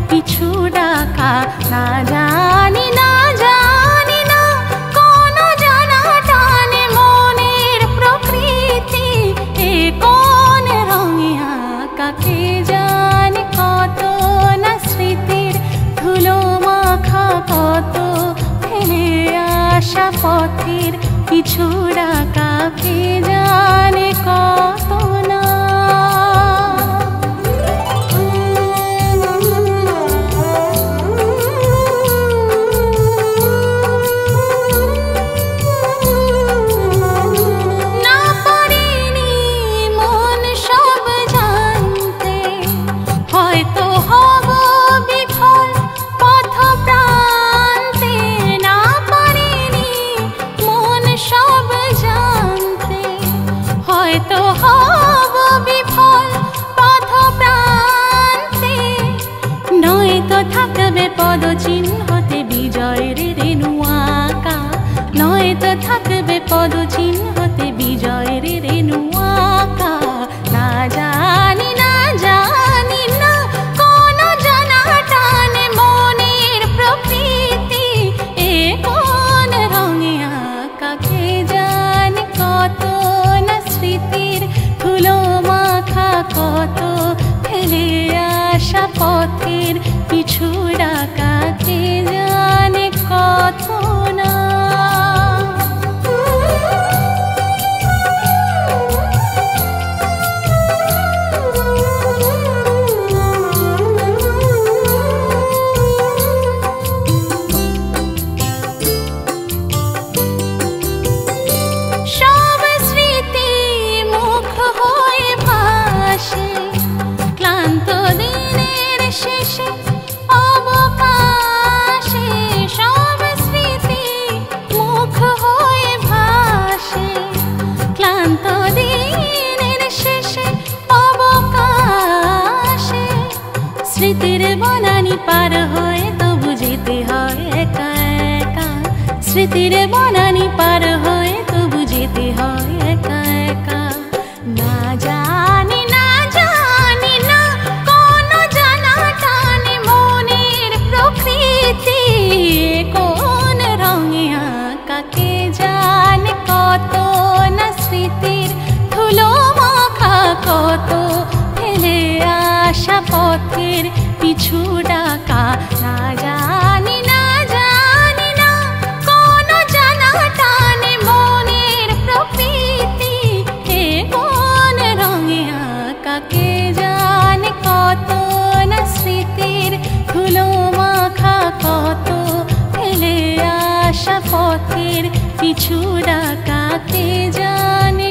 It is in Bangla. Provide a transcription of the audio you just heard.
পিছু ডাকা। না জানি না জানি না কোন জানা টানে মনের প্রকৃতি, এ কোন রঙে আঁকা কে জানে কত না স্মৃতির ধুলো মাখা, কত ফেলে আসা পথের পিছু ডাকা কে জানে কত না। না পারিনি মন সব জানতে, হয়তো হব বিফল পথ প্রান্তে। না পারিনি মন সব জানতে, হয়তো হব বিফল পথ প্রান্তে। নয়তো থাকবে পদচিহ্নতে বিজয়ের রেণু আঁকা, নয়তো থাকবে পদচিহ্নতে বিজয়ের রেণু আঁকা। না জানি না জানি না কোন জানা টানে মনের প্রকৃতি, এ কোন রঙে আঁকা কে জানে কত না স্মৃতির ধুলো মাখা, কত ফেলে আসা পথের পিছু ডাকা কে জানে কত না। সব স্মৃতি মুখ হয়ে ভাসে ক্লান্ত দিনের শেষে অবকাশে। সব স্মৃতি মুখ হয়ে ভাসে ক্লান্ত দিনের শেষে অবকাশে। স্মৃতির বনানি পার হয়ে তবু যেতে হয় একা একা, স্মৃতির বনানি পার হয়ে তবু যেতে হয় একা একা। না জানি না জানি না কোন জানা টানে মনের প্রকৃতি, কোন রঙে আঁকা কে জানে কত না স্মৃতির ধুলো মাখা, কত ফেলে আসা পথের পিছু ডাকা। না জানি না জানি না কোন জানা টানে মনের প্রকৃতি, এ কোন রঙে আঁকা কে জানে কত না স্মৃতির ধুলো মাখা, কত ফেলে আসা পথের পিছু ডাকা কে জানে